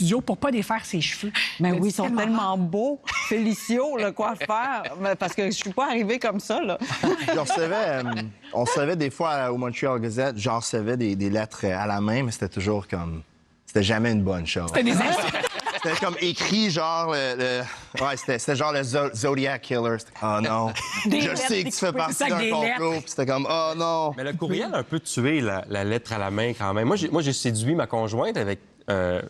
studio pour pas défaire ses cheveux. Mais oui, ils sont tellement beaux. Félicio, le coiffeur. Parce que je suis pas arrivée comme ça, là. On recevait des fois au Montreal Gazette, j'en recevais des lettres à la main, mais c'était toujours comme... C'était jamais une bonne chose. C'était des insultes. C'était comme écrit, genre, ouais, c'était genre le Zodiac Killer. C'était, oh non. Je sais que tu fais partie d'un complot. Puis c'était comme, oh non. Mais le courriel a un peu tué la lettre à la main quand même. Moi, j'ai séduit ma conjointe avec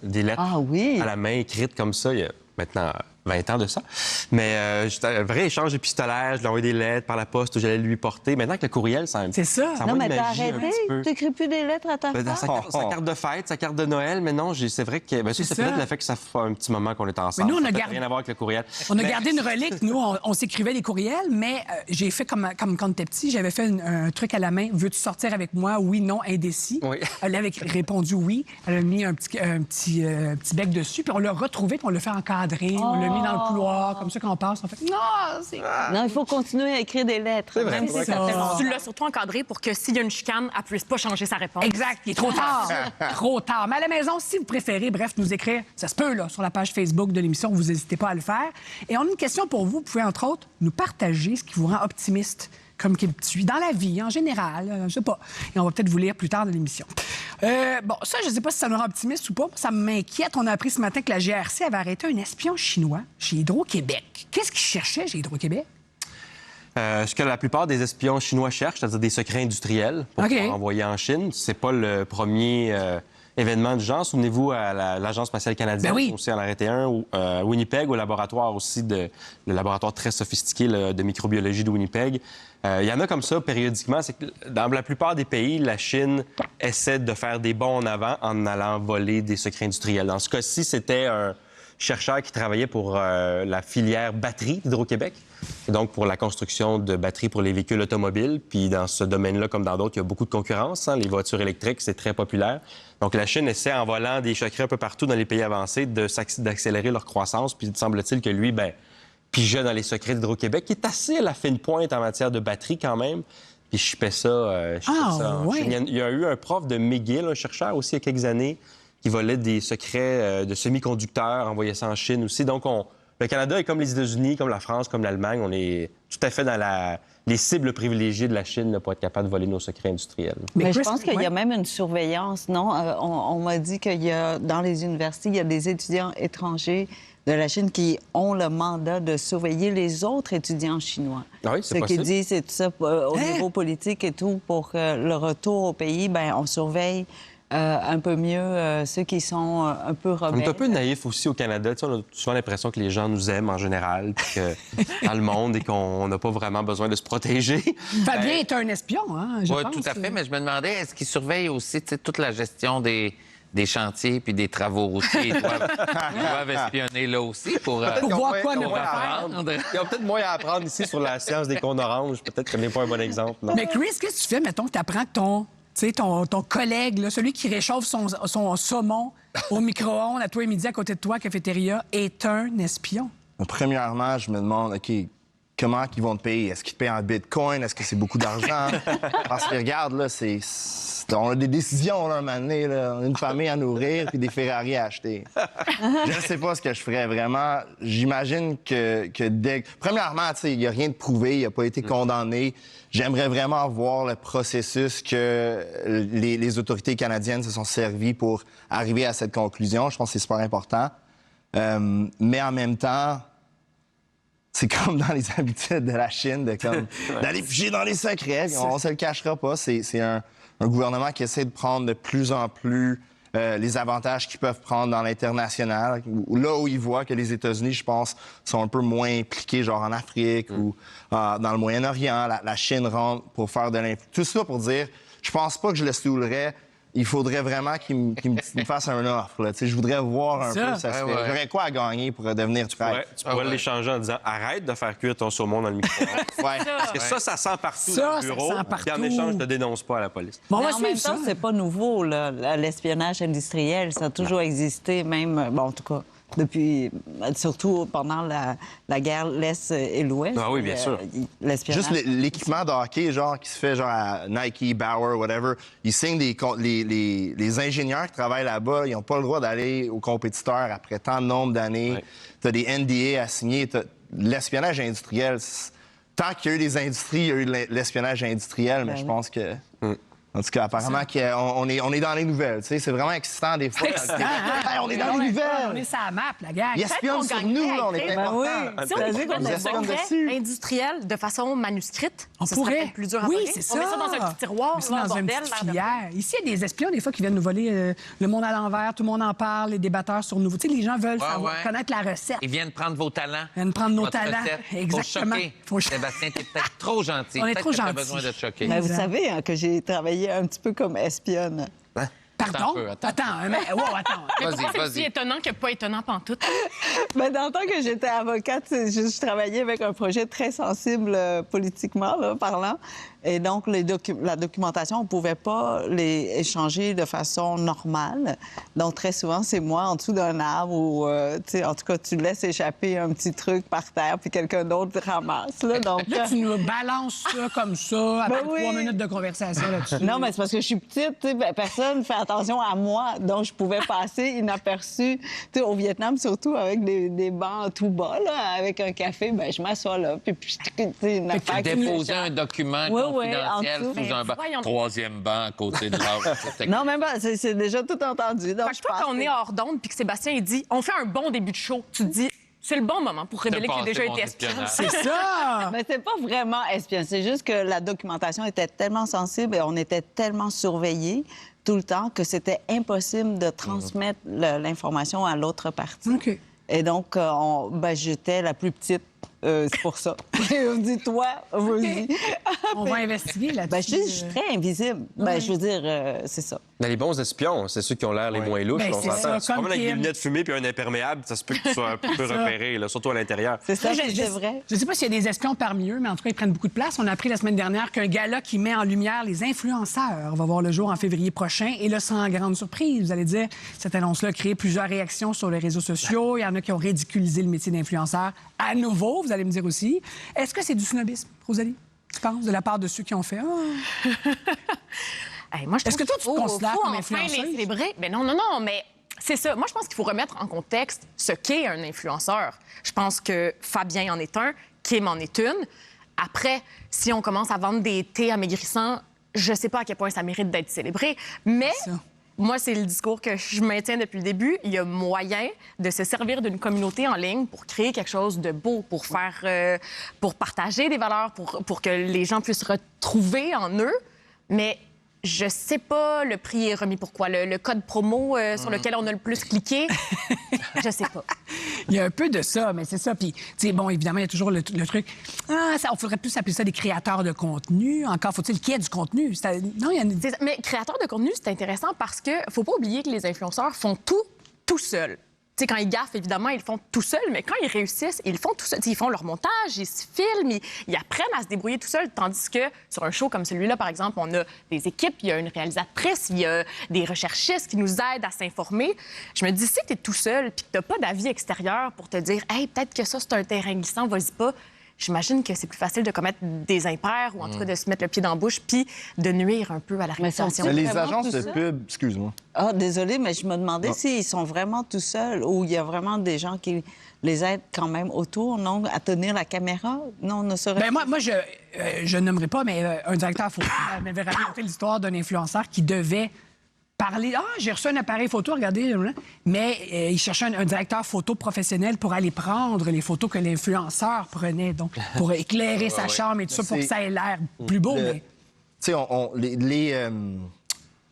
des lettres à la main écrites comme ça il y a maintenant 20 ans de ça. Mais c'était un vrai échange épistolaire. Je lui envoyais des lettres par la poste où j'allais lui porter. Maintenant que le courriel, c'est ça. Non, mais t'as arrêté? Tu n'écris plus des lettres à ta femme? Sa carte de fête, sa carte de Noël. Mais non, c'est vrai que... Ben, c'est peut-être le fait que ça fait un petit moment qu'on est ensemble. Mais nous, on a rien à voir avec le courriel. On a gardé une relique. Nous, on s'écrivait des courriels, mais j'ai fait comme quand t'étais petit, j'avais fait un truc à la main. Veux-tu sortir avec moi? Oui, non, indécis. Oui. Elle avait répondu oui. Elle a mis un petit bec dessus, puis on l'a retrouvé, puis on l'a fait encadrer. On l'a mis dans le couloir. Comme ça, quand on passe, on fait « Non, c'est... » Non, il faut continuer à écrire des lettres. C'est vrai. Même si ça fait longtemps. Tu l'as surtout encadré pour que s'il y a une chicane, elle puisse pas changer sa réponse. Exact. Il est trop tard. Trop tard. Mais à la maison, si vous préférez, bref, nous écrire, ça se peut, là, sur la page Facebook de l'émission, vous n'hésitez pas à le faire. Et on a une question pour vous. Vous pouvez, entre autres, nous partager ce qui vous rend optimiste comme qui suit dans la vie, en général, je sais pas. Et on va peut-être vous lire plus tard dans l'émission. Bon, ça, je sais pas si ça nous rend optimiste ou pas. Ça m'inquiète. On a appris ce matin que la GRC avait arrêté un espion chinois chez Hydro-Québec. Qu'est-ce qu'il cherchait chez Hydro-Québec? Ce que la plupart des espions chinois cherchent, c'est-à-dire des secrets industriels pour pouvoir envoyer en Chine. C'est pas le premier événement du genre. Souvenez-vous à l'Agence spatiale canadienne, aussi en a arrêté un, à Winnipeg, au laboratoire aussi, le laboratoire très sophistiqué de microbiologie de Winnipeg. Il y en a comme ça périodiquement. C'est que dans la plupart des pays, la Chine essaie de faire des bonds en avant en allant voler des secrets industriels. Dans ce cas-ci, c'était un chercheur qui travaillait pour la filière batterie d'Hydro-Québec, et donc pour la construction de batteries pour les véhicules automobiles. Puis dans ce domaine-là, comme dans d'autres, il y a beaucoup de concurrence. Les voitures électriques, c'est très populaire. Donc la Chine essaie, en volant des secrets un peu partout dans les pays avancés, d'accélérer leur croissance. Puis semble-t-il que lui, pigeait dans les secrets d'Hydro-Québec, qui est assez à la fine pointe en matière de batterie quand même. Puis je fais ça. Il y a eu un prof de McGill, un chercheur aussi, il y a quelques années, qui volait des secrets de semi-conducteurs, envoyait ça en Chine aussi. Donc, le Canada est comme les États-Unis, comme la France, comme l'Allemagne. On est tout à fait dans les cibles privilégiées de la Chine là, pour être capable de voler nos secrets industriels. Mais je pense qu'il y a même une surveillance, non? On m'a dit qu'il y a, dans les universités, il y a des étudiants étrangers de la Chine qui ont le mandat de surveiller les autres étudiants chinois. Ah oui, c'est possible. Ce qu'ils disent, c'est tout ça au niveau politique et tout, pour le retour au pays, on surveille un peu mieux ceux qui sont un peu rebelles. On est un peu naïf aussi au Canada. On a souvent l'impression que les gens nous aiment en général, puis que dans le monde, et qu'on n'a pas vraiment besoin de se protéger. Fabien est un espion, hein, je pense. Oui, tout à fait, mais je me demandais, est-ce qu'ils surveillent aussi toute la gestion des chantiers puis des travaux routiers? Ils doivent espionner là aussi pour voir quoi ne pas faire. Il y a peut-être moins à apprendre ici sur la science des cônes oranges. Peut-être que ce n'est pas un bon exemple. Non. Mais Chris, qu'est-ce que tu fais, mettons, que tu apprends que ton collègue, là, celui qui réchauffe son saumon au micro-ondes à toi et midi à côté de toi, cafétéria, est un espion? Premièrement, je me demande, OK, comment ils vont te payer? Est-ce qu'ils te payent en bitcoin? Est-ce que c'est beaucoup d'argent? Parce que, regarde, là, on a des décisions, là, un moment donné, là. On a une famille à nourrir puis des Ferrari à acheter. Je ne sais pas ce que je ferais, vraiment. J'imagine que Premièrement, tu sais, il n'y a rien de prouvé, il n'a pas été condamné. J'aimerais vraiment voir le processus que les autorités canadiennes se sont servies pour arriver à cette conclusion. Je pense que c'est super important. Mais en même temps, c'est comme dans les habitudes de la Chine, d'aller figer dans les secrets. On ne se le cachera pas. C'est un gouvernement qui essaie de prendre de plus en plus les avantages qu'ils peuvent prendre dans l'international. Là où ils voient que les États-Unis, je pense, sont un peu moins impliqués, genre en Afrique ou dans le Moyen-Orient. La Chine rentre pour faire de l'influence. Tout ça pour dire, je pense pas que je le saoulerais. Il faudrait vraiment qu'il me fasse un offre. Là. Je voudrais voir un peu ça se fait. J'aurais quoi à gagner pour devenir prêt? Tu pourrais l'échanger en disant « Arrête de faire cuire ton saumon dans le micro-ondes. » Parce que ça sent partout dans le bureau. Puis en échange, je te dénonce pas à la police. Bon, mais en même temps, c'est pas nouveau, l'espionnage industriel. Ça a toujours existé, même... Bon, en tout cas, depuis, surtout pendant la guerre l'Est et l'Ouest. Ah oui, bien sûr. L'espionnage. Juste l'équipement de hockey, genre, qui se fait genre à Nike, Bauer, whatever, ils signent les ingénieurs qui travaillent là-bas, ils n'ont pas le droit d'aller aux compétiteurs après tant de nombre d'années. Ouais. Tu as des NDA à signer. L'espionnage industriel, tant qu'il y a eu des industries, il y a eu de l'espionnage industriel, mais je pense que... En tout cas, apparemment, on est dans les nouvelles. Tu sais, c'est vraiment excitant des fois. Hey, on est dans les nouvelles! On est sur la map, la gang. Ils espionnent sur nous, là, on est importants. Si on écrit Ils notre espionnent secret dessus. industriel de façon manuscrite, On ce serait pourrait. peut-être plus dur à Oui, voler. c'est ça. On met ça dans un petit tiroir, Mais c'est là, dans un une bordel. petite l'air de filière. Ici, il y a des espions, des fois, qui viennent nous voler le monde à l'envers. Tout le monde en parle, les débatteurs sur nouveau. Tu sais, les gens veulent connaître la recette. Ils viennent prendre vos talents. Ils viennent prendre nos votre talents. recette. Exactement. Faut choquer. Sébastien, t'es peut-être trop gentil. On est Peut-être trop que t'as gentils. besoin de te choquer. Mais vous Exact. savez hein, que j'ai travaillé un petit peu comme espionne. Pardon? Attends un peu, Attends. Mais, wow, attends. Mais pourquoi c'est Vas-y. aussi étonnant que pas étonnant pantoute? Ben, dans le temps que j'étais avocate, je travaillais avec un projet très sensible politiquement là, parlant. Et donc, la documentation, on ne pouvait pas les échanger de façon normale. Donc, très souvent, c'est moi en dessous d'un arbre ou, en tout cas, tu laisses échapper un petit truc par terre puis quelqu'un d'autre ramasse. Là, donc, Là, tu nous balances ça comme ça, après Ben oui. 3 minutes de conversation là-dessus. Non, mais c'est parce que je suis petite, tu sais, ben, personne ne fait attention à moi, donc je pouvais passer inaperçue. Tu sais, au Vietnam, surtout, avec des bancs tout bas, là, avec un café, ben je m'assois là, puis tu sais, une affaire qui Déposer m'échappe. un document Oui, oui, confidentiel en dessous. sous un banc. voyons. Troisième banc à côté de l'autre. C'était- Non, même pas, c'est déjà tout entendu. Donc, Fait que toi, quand on est hors d'onde puis que Sébastien il dit on fait un bon début de show, tu te dis c'est le bon moment pour révéler que j'ai passer déjà mon été espion. espionnage. C'est ça! Mais c'est pas vraiment espion. C'est juste que la documentation était tellement sensible et on était tellement surveillés tout le temps que c'était impossible de transmettre l'information à l'autre partie. OK. Et donc, j'étais la plus petite. C'est pour ça. On dit, toi, vas-y. On va investiguer là-dessus. Je suis très invisible. Je veux dire, c'est ça. Mais les bons espions, c'est ceux qui ont l'air les moins louches. Ben, on c'est s'entend. ça, Tu comme promènes avec des Kim. lunettes fumées puis un imperméable, ça se peut que tu sois un peu repéré, là, surtout à l'intérieur. C'est ça, Je c'est vrai. ne sais pas s'il y a des espions parmi eux, mais en tout cas, ils prennent beaucoup de place. On a appris la semaine dernière qu'un gala qui met en lumière les influenceurs va voir le jour en février prochain. Et là, sans grande surprise, vous allez dire, cette annonce-là a créé plusieurs réactions sur les réseaux sociaux. Il y en a qui ont ridiculisé le métier d'influenceur à nouveau, vous allez me dire aussi. Est-ce que c'est du snobisme, Rosalie, tu penses, de la part de ceux qui ont fait? Hey, moi, je Est-ce que toi, tu te considères comme enfin influenceuse? les célébrer? Ben non, mais c'est ça. Moi, je pense qu'il faut remettre en contexte ce qu'est un influenceur. Je pense que Fabien en est un, Kim en est une. Après, si on commence à vendre des thés amaigrissants, je sais pas à quel point ça mérite d'être célébré, mais... Ça. Moi, c'est le discours que je maintiens depuis le début. Il y a moyen de se servir d'une communauté en ligne pour créer quelque chose de beau, pour faire, pour partager des valeurs, pour que les gens puissent retrouver en eux. Mais je sais pas le prix est remis pourquoi. Le code promo sur lequel on a le plus cliqué, je sais pas. Il y a un peu de ça, mais c'est ça. Puis, tu sais, bon, évidemment, il y a toujours le truc. On faudrait plus appeler ça des créateurs de contenu. Encore faut-il qu'il y ait du contenu. Non, il y a une... C'est ça. Mais créateur de contenu, c'est intéressant parce que faut pas oublier que les influenceurs font tout seuls. Tu sais, quand ils gaffent, évidemment, ils le font tout seuls, mais quand ils réussissent, ils le font tout seuls. Ils font leur montage, ils se filment, ils apprennent à se débrouiller tout seuls, tandis que sur un show comme celui-là, par exemple, on a des équipes, il y a une réalisatrice, il y a des recherchistes qui nous aident à s'informer. Je me dis, si tu es tout seul puis que tu n'as pas d'avis extérieur pour te dire « Hey, peut-être que ça, c'est un terrain glissant, vas-y pas », j'imagine que c'est plus facile de commettre des impairs ou en tout cas de se mettre le pied dans la bouche puis de nuire un peu à la réputation. sont- Mais les vraiment agences tout de ça? pub, excuse-moi. Ah, désolée, mais je me demandais s'ils sont vraiment tout seuls ou il y a vraiment des gens qui les aident quand même autour, non, à tenir la caméra? Non, ne serait Ben moi, je nommerai pas, mais un directeur photo m'avait raconté l'histoire d'un influenceur qui devait parler. Ah, j'ai reçu un appareil photo, regardez. Mais il cherchait un directeur photo professionnel pour aller prendre les photos que l'influenceur prenait, donc pour éclairer sa chambre et tout ça, pour que ça ait l'air plus beau. Mais... Tu sais,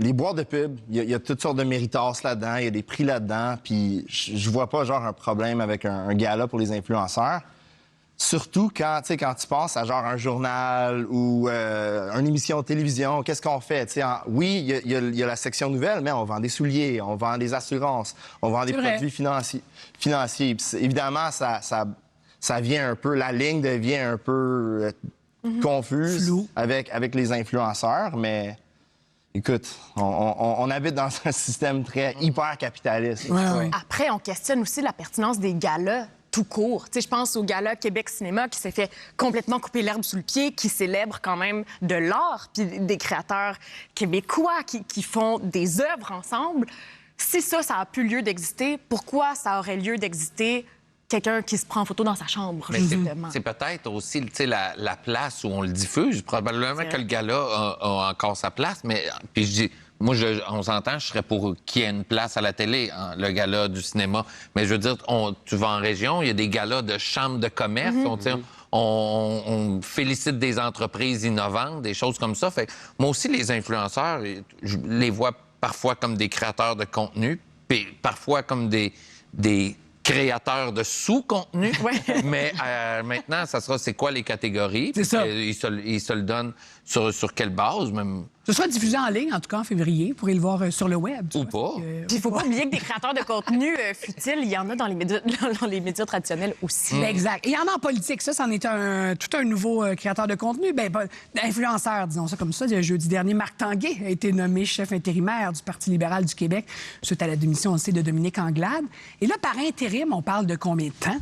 les boîtes de pub, il y a toutes sortes de méritas là-dedans, il y a des prix là-dedans, puis je vois pas genre un problème avec un gala pour les influenceurs. Surtout quand tu penses à genre un journal ou une émission de télévision, qu'est-ce qu'on fait? Oui, il y a la section nouvelles, mais on vend des souliers, on vend des assurances, on vend des produits financiers. Puis, évidemment, ça vient un peu, la ligne devient un peu confuse Floue. avec les influenceurs, mais écoute, on habite dans un système très hyper capitaliste. Ouais. Après, on questionne aussi la pertinence des galas tout court. Tu sais, je pense au gala Québec Cinéma qui s'est fait complètement couper l'herbe sous le pied, qui célèbre quand même de l'art, puis des créateurs québécois qui font des œuvres ensemble. Si ça a plus lieu d'exister, pourquoi ça aurait lieu d'exister quelqu'un qui se prend en photo dans sa chambre, Mais justement? c'est peut-être aussi la place où on le diffuse. Probablement que le gala a encore sa place, mais puis je dis, moi, on s'entend, je serais pour qu'il y ait une place à la télé, hein, le gala du cinéma. Mais je veux dire, tu vas en région, il y a des galas de chambres de commerce. On félicite des entreprises innovantes, des choses comme ça. Fait que moi aussi, les influenceurs, je les vois parfois comme des créateurs de contenu, puis parfois comme des créateurs de sous-contenu. Mais maintenant, ça sera c'est quoi les catégories? C'est ça. Ils se le donnent sur quelle base? Même... Ce sera diffusé en ligne, en tout cas en février. Vous pourrez le voir sur le web. Ou pas. Puis il faut pas oublier que des créateurs de contenu futiles, il y en a dans les médias traditionnels aussi. Ben, exact. Il y en a en politique. Ça, c'en est tout un nouveau créateur de contenu. Ben, influenceur, disons ça comme ça. Jeudi dernier, Marc Tanguay a été nommé chef intérimaire du Parti libéral du Québec suite à la démission aussi de Dominique Anglade. Et là, par intérim, on parle de combien de temps?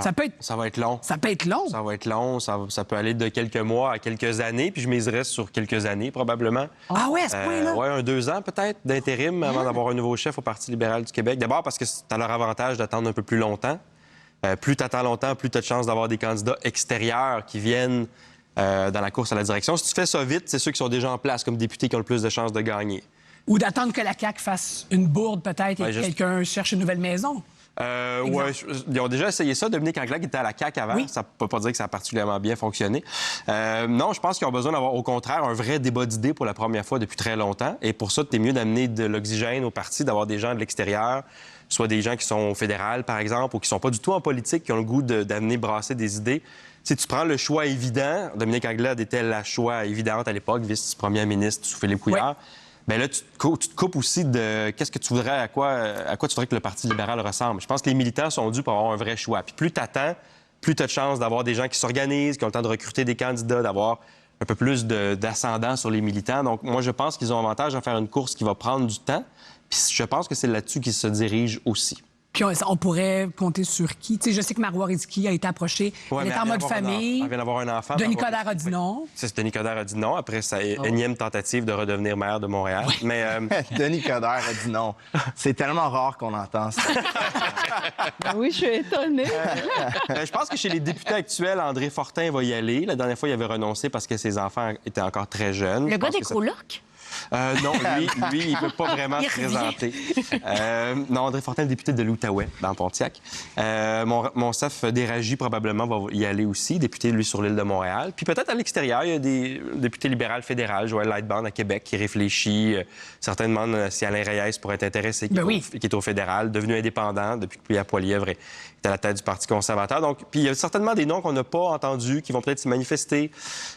Ça va être long. Ça peut être long. Ça va être long. Ça peut aller de quelques mois à quelques années. Puis je miserais sur quelques années, probablement. Ah ouais, à ce point-là? Oui, 2 ans peut-être d'intérim avant d'avoir un nouveau chef au Parti libéral du Québec. D'abord parce que c'est à leur avantage d'attendre un peu plus longtemps. Plus tu attends longtemps, plus tu as de chances d'avoir des candidats extérieurs qui viennent dans la course à la direction. Si tu fais ça vite, c'est ceux qui sont déjà en place comme députés qui ont le plus de chances de gagner. Ou d'attendre que la CAQ fasse une bourde peut-être et que quelqu'un cherche une nouvelle maison. Ouais, ils ont déjà essayé ça. Dominique Anglade qui était à la CAQ avant. Ça ne peut pas dire que ça a particulièrement bien fonctionné. Non, je pense qu'ils ont besoin d'avoir, au contraire, un vrai débat d'idées pour la première fois depuis très longtemps. Et pour ça, c'est mieux d'amener de l'oxygène au parti, d'avoir des gens de l'extérieur, soit des gens qui sont au fédéral, par exemple, ou qui sont pas du tout en politique, qui ont le goût d'amener brasser des idées. Si tu prends le choix évident, Dominique Anglade était la choix évidente à l'époque, vice-première ministre sous Philippe Couillard. Bien là, tu te coupes aussi de qu'est-ce que tu voudrais, à quoi tu voudrais que le Parti libéral ressemble. Je pense que les militants sont dus pour avoir un vrai choix. Puis plus tu attends, plus tu as de chances d'avoir des gens qui s'organisent, qui ont le temps de recruter des candidats, d'avoir un peu plus d'ascendant sur les militants. Donc, moi, je pense qu'ils ont avantage à faire une course qui va prendre du temps. Puis je pense que c'est là-dessus qu'ils se dirigent aussi. Puis on pourrait compter sur qui? Tu sais, je sais que Marois Rizki a été approchée. Elle est en mode famille. Elle vient d'avoir un enfant. Denis Coderre a dit non. Denis Coderre a dit non. Après sa énième tentative de redevenir maire de Montréal. Mais Denis Coderre a dit non. C'est tellement rare qu'on entend ça. Oui, je suis étonnée. Je pense que chez les députés actuels, André Fortin va y aller. La dernière fois, il avait renoncé parce que ses enfants étaient encore très jeunes. Le gars des colocs? Non, lui, il ne peut pas vraiment se présenter. Non, André Fortin, le député de l'Outaouais, dans Pontiac. Mon chef Déragi, probablement, va y aller aussi, député, lui, sur l'île de Montréal. Puis peut-être à l'extérieur, il y a des députés libéraux fédéraux, Joël Lightbound à Québec, qui réfléchit. Certains demandent si Alain Reyes pourrait être intéressé, qui est au fédéral, devenu indépendant depuis que Pierre Poilievre est à la tête du Parti conservateur. Donc, puis il y a certainement des noms qu'on n'a pas entendus, qui vont peut-être se manifester.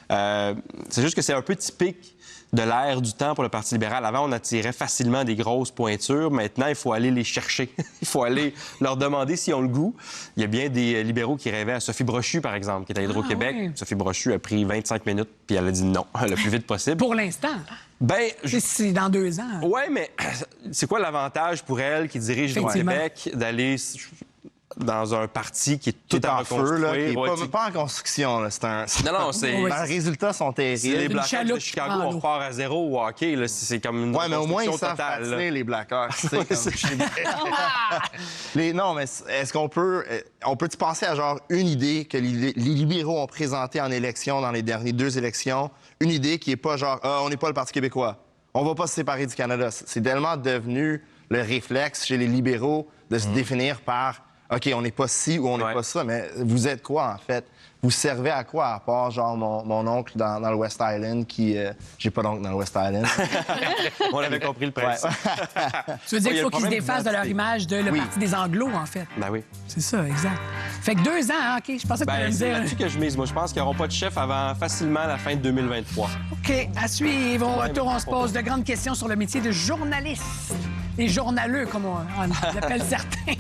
C'est juste que c'est un peu typique de l'ère du temps pour le Parti libéral. Avant, on attirait facilement des grosses pointures. Maintenant, il faut aller les chercher. Il faut aller leur demander s'ils ont le goût. Il y a bien des libéraux qui rêvaient à Sophie Brochu, par exemple, qui est à Hydro-Québec. Oui. Sophie Brochu a pris 25 minutes, puis elle a dit non, le plus vite possible. Pour l'instant. Ben, c'est dans 2 ans. Oui, mais c'est quoi l'avantage pour elle qui dirige Hydro-Québec d'aller dans un parti qui est tout en feu, là, qui n'est pas en construction. Là. Non, c'est... Les résultats sont terribles. Si les Blackhawks de Chicago, on repart à 0 au hockey, là, c'est comme une mais au moins, ils savent totale, patiner, les Blackhawks. Non, mais est-ce qu'on peut... On peut-tu penser à genre une idée que les libéraux ont présentée en élection dans les dernières 2 élections? Une idée qui n'est pas genre, on n'est pas le Parti québécois. On va pas se séparer du Canada. C'est tellement devenu le réflexe chez les libéraux de se définir par... OK, on n'est pas ci ou on n'est pas ça, mais vous êtes quoi, en fait? Vous servez à quoi, à part, genre, mon oncle dans le West Island qui... J'ai pas d'oncle dans le West Island. On avait compris le principe. Tu veux dire qu'il faut qu'ils se défassent de leur image de le Parti des Anglos, en fait? Ben oui. C'est ça, exact. Fait que 2 ans, hein, OK, je pensais que tu allais me dire... C'est là-dessus que je mise. Moi, je pense qu'ils n'auront pas de chef avant facilement la fin de 2023. OK, à suivre. Au retour, on se pose de grandes questions sur le métier de journaliste. Les journaleux, comme on l'appelle certains.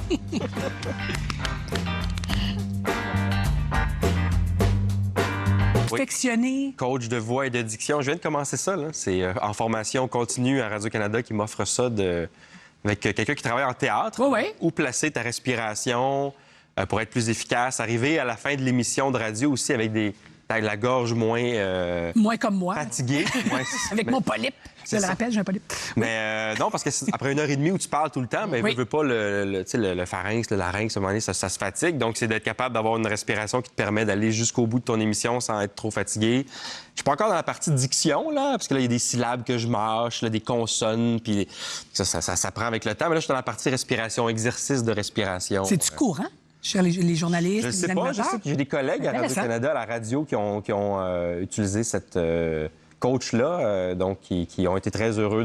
perfectionner. Coach de voix et de diction. Je viens de commencer ça, là. C'est en formation continue à Radio-Canada qui m'offre ça avec quelqu'un qui travaille en théâtre. Où placer ta respiration pour être plus efficace. Arriver à la fin de l'émission de radio aussi avec la gorge moins... moins comme moi. Fatiguée. Avec mon polype. Je le rappelle, j'ai un polype. Mais non, parce que après 1h30 où tu parles tout le temps, mais veux pas le pharynx, le larynx, à un moment donné, ça se fatigue. Donc, c'est d'être capable d'avoir une respiration qui te permet d'aller jusqu'au bout de ton émission sans être trop fatigué. Je suis pas encore dans la partie diction, là, parce que là, il y a des syllabes que je mâche, là, des consonnes, puis ça prend avec le temps. Mais là, je suis dans la partie respiration, exercice de respiration. C'est-tu courant? Chez les journalistes, je sais pas, je sais que j'ai des collègues à Radio-Canada, à la radio, qui ont utilisé cette coach-là, donc qui ont été très heureux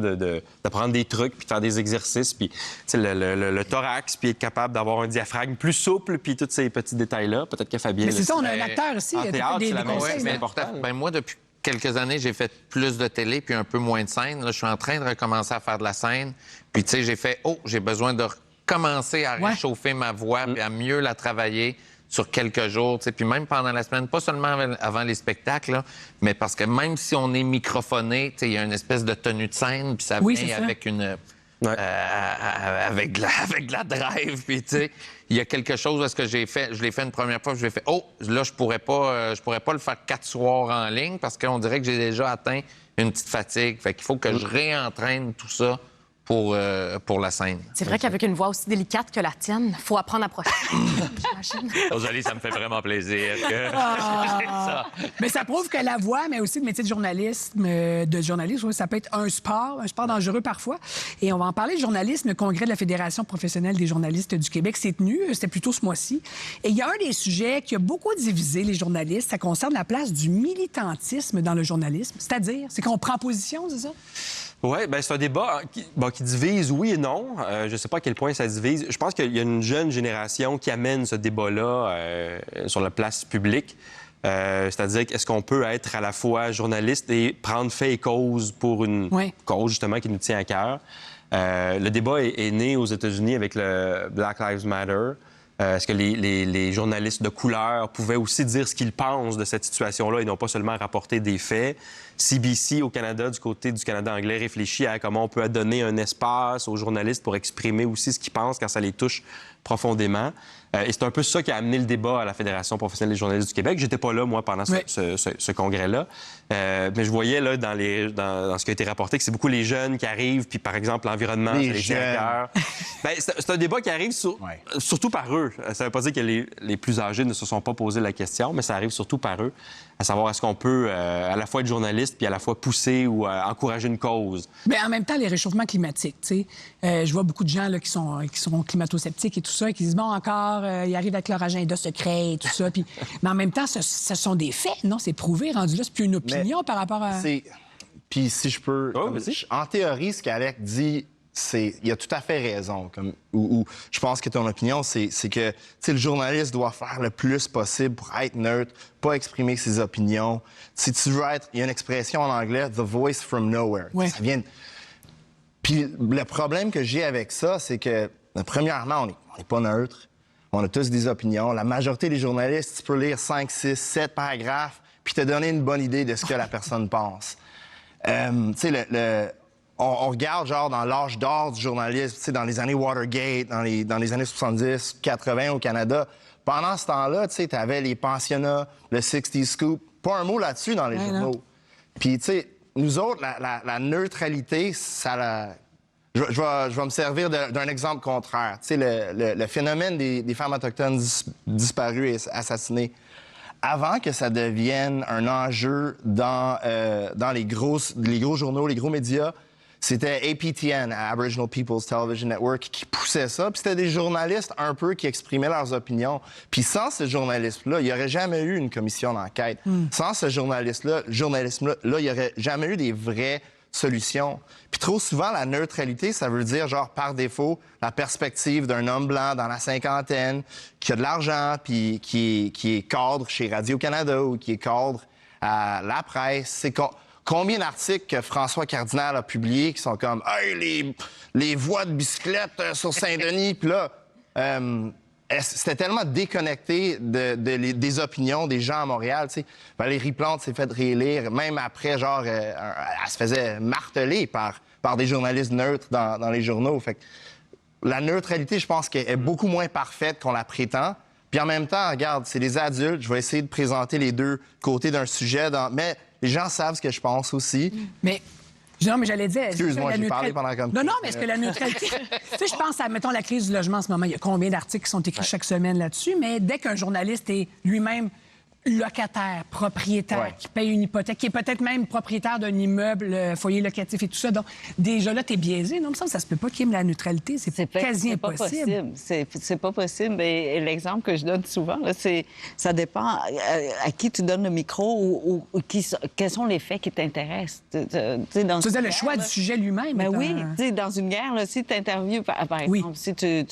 d'apprendre des trucs, puis de faire des exercices, puis le thorax, puis être capable d'avoir un diaphragme plus souple, puis tous ces petits détails-là. Peut-être que Fabien... Mais c'est ça, on a un acteur aussi. En théâtre, c'est la même chose, c'est important. Ben, moi, depuis quelques années, j'ai fait plus de télé puis un peu moins de scène. Là, je suis en train de recommencer à faire de la scène. Puis, tu sais, j'ai fait, j'ai besoin de commencer à réchauffer ma voix et à mieux la travailler sur quelques jours, puis même pendant la semaine, pas seulement avant les spectacles, là, mais parce que même si on est microphoné, il y a une espèce de tenue de scène, puis ça vient avec une... avec de la drive, puis tu sais, il y a quelque chose de ce que j'ai fait, je l'ai fait une première fois, j'ai fait, là, je pourrais pas le faire 4 soirs en ligne, parce qu'on dirait que j'ai déjà atteint une petite fatigue, fait qu'il faut que je réentraîne tout ça pour la scène. C'est vrai qu'avec une voix aussi délicate que la tienne, il faut apprendre à profiter, j'imagine. Rosalie, ça me fait vraiment plaisir. Mais ça prouve que la voix, mais aussi le métier de journalisme, ça peut être un sport dangereux parfois. Et on va en parler de journalisme. Le congrès de la Fédération professionnelle des journalistes du Québec s'est tenu, c'était plutôt ce mois-ci. Et il y a un des sujets qui a beaucoup divisé les journalistes, ça concerne la place du militantisme dans le journalisme. C'est-à-dire, c'est qu'on prend position, c'est ça? Oui, bien, c'est un débat qui divise, oui et non. Je ne sais pas à quel point ça divise. Je pense qu'il y a une jeune génération qui amène ce débat-là sur la place publique. C'est-à-dire, est-ce qu'on peut être à la fois journaliste et prendre fait et cause pour une cause, justement, qui nous tient à cœur? Le débat est né aux États-Unis avec le Black Lives Matter. Est-ce que les journalistes de couleur pouvaient aussi dire ce qu'ils pensent de cette situation-là et non pas seulement rapporter des faits? CBC au Canada, du côté du Canada anglais, réfléchit à comment on peut donner un espace aux journalistes pour exprimer aussi ce qu'ils pensent quand ça les touche profondément. Et c'est un peu ça qui a amené le débat à la Fédération professionnelle des journalistes du Québec. J'étais pas là, moi, pendant ce congrès-là. Mais je voyais, là, dans ce qui a été rapporté, que c'est beaucoup les jeunes qui arrivent, puis, par exemple, l'environnement, les directeurs. Bien, c'est un débat qui arrive surtout par eux. Ça veut pas dire que les plus âgés ne se sont pas posé la question, mais ça arrive surtout par eux, à savoir est-ce qu'on peut à la fois être journaliste puis à la fois pousser ou encourager une cause. Mais en même temps, les réchauffements climatiques, tu sais, je vois beaucoup de gens là, qui sont climato-sceptiques et tout ça, et qui disent, bon, encore, ils arrivent avec leur agenda secret et tout ça. Mais en même temps, ce sont des faits, non? C'est prouvé, rendu là, c'est plus une opinion par rapport à... Puis si je peux... en théorie, ce qu'Alec dit, il a tout à fait raison. Je pense que ton opinion, c'est que le journaliste doit faire le plus possible pour être neutre, pas exprimer ses opinions. Si tu veux être... Il y a une expression en anglais, « the voice from nowhere ». Ça vient... Puis le problème que j'ai avec ça, c'est que, premièrement, on n'est pas neutre. On a tous des opinions. La majorité des journalistes, tu peux lire 5, 6, 7 paragraphes puis te donner une bonne idée de ce que la personne pense. Tu sais, on regarde, genre, dans l'âge d'or du journalisme, tu sais, dans les années Watergate, dans les années 70, 80 au Canada. Pendant ce temps-là, tu sais, t'avais les pensionnats, le 60s Scoop. Pas un mot là-dessus dans les journaux. Puis, tu sais, nous autres, la neutralité, ça... Je vais me servir d'un exemple contraire. Tu sais, le phénomène des femmes autochtones disparues et assassinées. Avant que ça devienne un enjeu dans les gros journaux, les gros médias, c'était APTN, Aboriginal People's Television Network, qui poussait ça. Puis c'était des journalistes un peu qui exprimaient leurs opinions. Puis sans ce journalisme-là, il n'y aurait jamais eu une commission d'enquête. Sans ce journalisme-là, il n'y aurait jamais eu des vraies solutions. Puis trop souvent, la neutralité, ça veut dire, genre, par défaut, la perspective d'un homme blanc dans la cinquantaine qui a de l'argent, puis qui est cadre chez Radio-Canada ou qui est cadre à la presse. C'est combien d'articles que François Cardinal a publiés qui sont comme « Hey, les voies de bicyclette sur Saint-Denis! » Puis là, c'était tellement déconnecté des opinions des gens à Montréal. Tu sais. Valérie Plante s'est fait réélire, même après, genre, elle se faisait marteler par des journalistes neutres dans les journaux. Fait que la neutralité, je pense qu'elle est beaucoup moins parfaite qu'on la prétend. Puis en même temps, regarde, c'est des adultes. Je vais essayer de présenter les deux côtés d'un sujet. Mais les gens savent ce que je pense aussi. Mais... Non, mais j'allais dire... Excuse-moi, j'ai parlé pendant comme... Non, mais est-ce que la neutralité... tu sais, je pense à, mettons, la crise du logement en ce moment. Il y a combien d'articles qui sont écrits chaque semaine là-dessus? Mais dès qu'un journaliste est lui-même locataire, propriétaire, qui paye une hypothèque, qui est peut-être même propriétaire d'un immeuble, foyer locatif et tout ça, donc déjà là, t'es biaisé. Non, ça se peut pas qu'il y ait la neutralité. C'est quasi impossible. C'est pas possible. Et l'exemple que je donne souvent, là, ça dépend à qui tu donnes le micro ou quels sont les faits qui t'intéressent. Tu faisais le choix du sujet lui-même. Ben oui, dans une guerre, là, si tu interviews, par exemple, si tu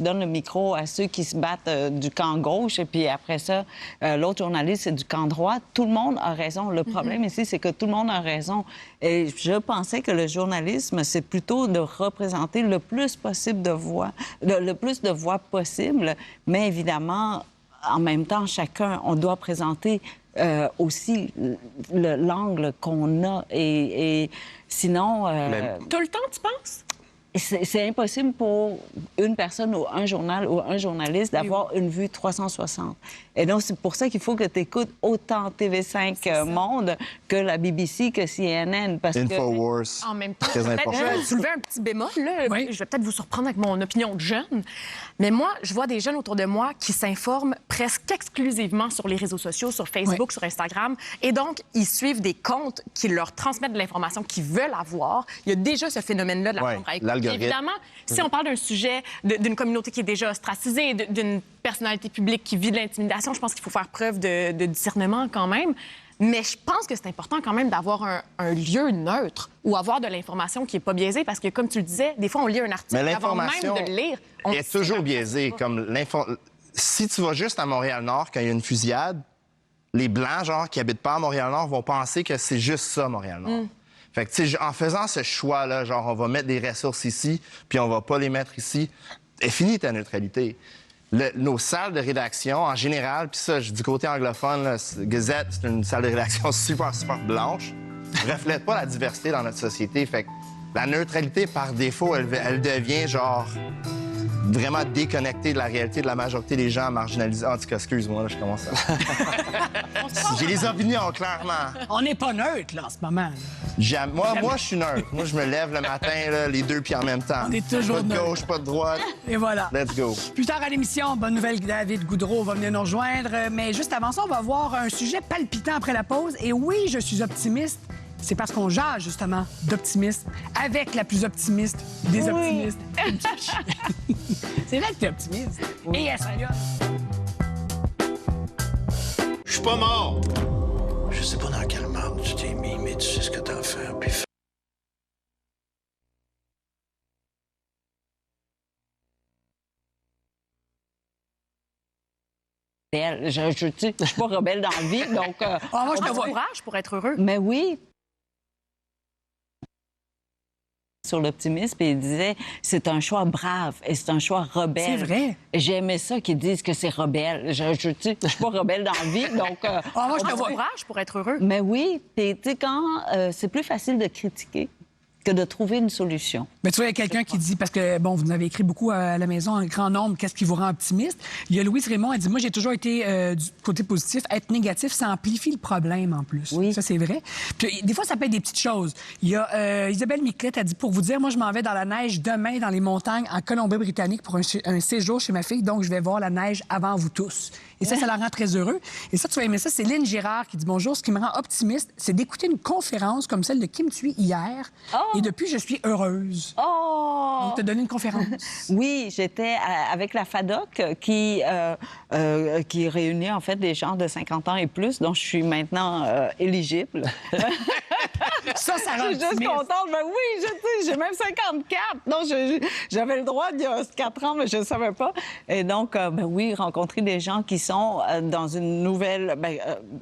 donnes le micro à ceux qui se battent du camp gauche et puis après ça, l'autre journaliste, c'est du camp droit. Tout le monde a raison. Le problème ici, c'est que tout le monde a raison. Et je pensais que le journalisme, c'est plutôt de représenter le plus possible de voix, le plus de voix possible. Mais évidemment, en même temps, chacun, on doit présenter aussi l'angle qu'on a. Et sinon... Tout le temps, tu penses? C'est impossible pour une personne ou un journal ou un journaliste d'avoir une vue 360. Et donc, c'est pour ça qu'il faut que tu écoutes autant TV5 Monde que la BBC, que CNN. Parce Infowars. En même temps, très important. Je vais soulever un petit bémol. Là. Oui. Je vais peut-être vous surprendre avec mon opinion de jeune. Mais moi, je vois des jeunes autour de moi qui s'informent presque exclusivement sur les réseaux sociaux, sur Facebook, sur Instagram. Et donc, ils suivent des comptes qui leur transmettent de l'information qu'ils veulent avoir. Il y a déjà ce phénomène-là de la chambre à écouter. Évidemment, si on parle d'un sujet, d'une communauté qui est déjà ostracisée, d'une personnalité publique qui vit de l'intimidation, je pense qu'il faut faire preuve de discernement quand même. Mais je pense que c'est important quand même d'avoir un lieu neutre ou avoir de l'information qui n'est pas biaisée parce que, comme tu le disais, des fois, on lit un article avant même de le lire. Elle est toujours biaisée. Si tu vas juste à Montréal-Nord quand il y a une fusillade, les Blancs, genre, qui habitent pas à Montréal-Nord, vont penser que c'est juste ça, Montréal-Nord. Fait que, tu sais, en faisant ce choix-là, genre, on va mettre des ressources ici, puis on va pas les mettre ici, est finie ta neutralité. Nos salles de rédaction, en général, puis ça, du côté anglophone, là, Gazette, c'est une salle de rédaction super, super blanche, ne reflète pas la diversité dans notre société. Fait que la neutralité, par défaut, elle devient, genre, vraiment déconnectée de la réalité de la majorité des gens marginalisés. En tout cas, excuse-moi, là, je commence à... J'ai des opinions, clairement. On n'est pas neutre, là, en ce moment. Moi, je suis neutre. Moi, je me lève le matin, là, les deux pieds en même temps. On est toujours pas de neutre. gauche, pas de droite. Et voilà. Let's go. Plus tard à l'émission, bonne nouvelle, David Goudreau va venir nous rejoindre. Mais juste avant ça, on va voir un sujet palpitant après la pause. Et oui, je suis optimiste. C'est parce qu'on jase, justement, d'optimisme avec la plus optimiste des optimistes. C'est vrai que t'es optimiste. Et espagnol. Je suis pas mort. Je sais pas dans quelle marde tu t'es mis, mais tu sais ce que t'as à faire, puis fais. Je suis pas rebelle dans la vie, donc... moi, je te vois courage pour être heureux. Mais oui. Sur l'optimisme, et il disait c'est un choix brave et c'est un choix rebelle. C'est vrai. J'aimais ça qu'ils disent que c'est rebelle. Je suis pas rebelle dans la vie, donc... moi, je te vois courage pour être heureux. Mais oui, tu sais, quand c'est plus facile de critiquer que de trouver une solution. Mais tu vois, il y a quelqu'un qui dit, parce que, bon, vous en avez écrit beaucoup à la maison, un grand nombre, qu'est-ce qui vous rend optimiste? Il y a Louise Raymond, elle dit, moi, j'ai toujours été du côté positif. Être négatif, ça amplifie le problème, en plus. Oui. Ça, c'est vrai. Puis, des fois, ça peut être des petites choses. Il y a Isabelle Miclette, elle dit, pour vous dire, moi, je m'en vais dans la neige demain dans les montagnes en Colombie-Britannique pour un séjour chez ma fille, donc je vais voir la neige avant vous tous. Et ça la rend très heureux. Et ça, tu vas aimer ça. C'est Lynn Girard qui dit, bonjour, ce qui me rend optimiste, c'est d'écouter une conférence comme celle de Kim Thuy hier. Et depuis, je suis heureuse. On t'a donné une conférence. Oui, j'étais avec la FADOC qui réunit en fait des gens de 50 ans et plus, dont je suis maintenant éligible. Ça rend Je suis juste contente. Ben oui, j'ai même 54. Donc, j'avais le droit il y a 4 ans, mais je ne savais pas. Et donc, ben oui, rencontrer des gens qui sont dans une nouvelle...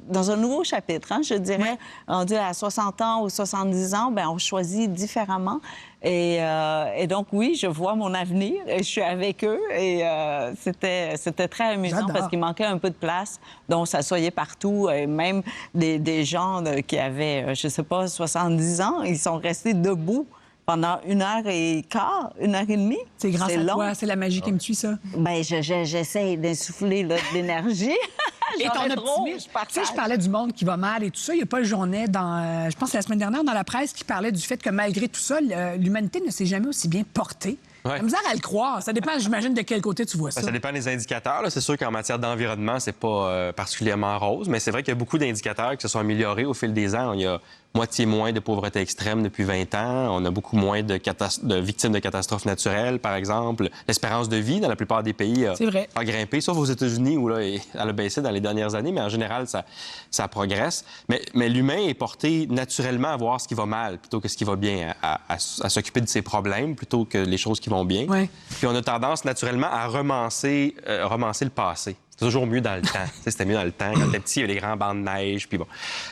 dans un nouveau chapitre, hein, je dirais. Rendu à 60 ans ou 70 ans, ben on choisit différemment. Et donc, oui, je vois mon avenir et je suis avec eux. Et c'était très amusant parce qu'il manquait un peu de place. Donc, on s'assoyait partout. Et même des gens qui avaient, je sais pas, 70 ans, ils sont restés debout pendant 1h15, 1h30. C'est grâce à long. toi, c'est la magie qui me tue, ça. Bien, j'essaie d'insuffler là, de l'énergie. Et ton optimisme. Tu sais, je parlais du monde qui va mal et tout ça. Il n'y a pas le journée dans, je pense, la semaine dernière, dans la presse, qui parlait du fait que malgré tout ça, l'humanité ne s'est jamais aussi bien portée. Ouais. J'ai misère à le croire. Ça dépend, j'imagine, de quel côté tu vois ça. Ça dépend des indicateurs. Là. C'est sûr qu'en matière d'environnement, c'est pas particulièrement rose, mais c'est vrai qu'il y a beaucoup d'indicateurs qui se sont améliorés au fil des ans. Il y a moitié moins de pauvreté extrême depuis 20 ans. On a beaucoup moins de victimes de catastrophes naturelles, par exemple. L'espérance de vie, dans la plupart des pays, a grimpé, sauf aux États-Unis, où là, elle a baissé dans les dernières années, mais en général, ça progresse. Mais l'humain est porté naturellement à voir ce qui va mal plutôt que ce qui va bien, à s'occuper de ses problèmes plutôt que les choses qui vont bien. Ouais. Puis on a tendance naturellement à romancer le passé. C'est toujours mieux dans le temps. C'était mieux dans le temps. Quand t'es petit, il y avait des grands bancs de neige. Puis bon.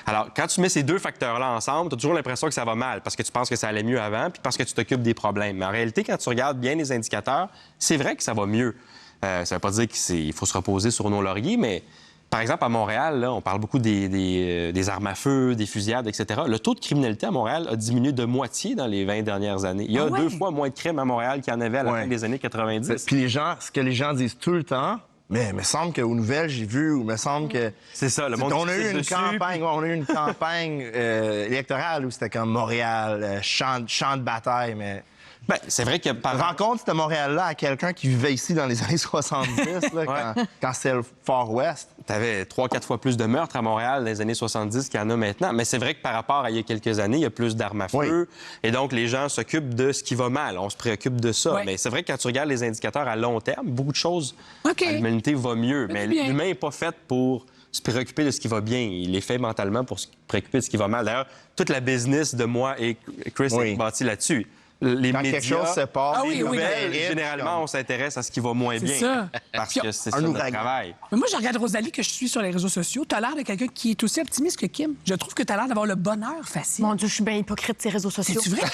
Alors, quand tu mets ces deux facteurs-là ensemble, tu as toujours l'impression que ça va mal parce que tu penses que ça allait mieux avant puis parce que tu t'occupes des problèmes. Mais en réalité, quand tu regardes bien les indicateurs, c'est vrai que ça va mieux. Ça veut pas dire qu'il faut se reposer sur nos lauriers, mais par exemple, à Montréal, là, on parle beaucoup des armes à feu, des fusillades, etc. Le taux de criminalité à Montréal a diminué de moitié dans les 20 dernières années. Il y a 2 fois moins de crimes à Montréal qu'il y en avait à la fin des années 90. Puis ce que les gens disent tout le temps, mais il me semble qu'aux nouvelles, j'ai vu, ou il me semble que... C'est ça, le monde on a eu une campagne électorale où c'était comme Montréal, champ de bataille, mais... Bien, c'est vrai que Rencontre ce Montréal-là à quelqu'un qui vivait ici dans les années 70, là, quand c'est le Far West. T'avais 3-4 fois plus de meurtres à Montréal dans les années 70 qu'il y en a maintenant. Mais c'est vrai que par rapport à il y a quelques années, il y a plus d'armes à feu. Et donc, les gens s'occupent de ce qui va mal. On se préoccupe de ça. Mais c'est vrai que quand tu regardes les indicateurs à long terme, beaucoup de choses, l'humanité va mieux. Mais l'humain n'est pas fait pour se préoccuper de ce qui va bien. Il est fait mentalement pour se préoccuper de ce qui va mal. D'ailleurs, toute la business de moi et Chris est bâtie là-dessus. Les quand médias, quelque chose se passe, les nouvelles, généralement, on s'intéresse à ce qui va moins bien. Ça. Parce que c'est ça notre travail. Mais moi, je regarde Rosalie, que je suis sur les réseaux sociaux. Tu as l'air de quelqu'un qui est aussi optimiste que Kim. Je trouve que tu as l'air d'avoir le bonheur facile. Mon Dieu, je suis bien hypocrite de ces réseaux sociaux. C'est-tu vrai?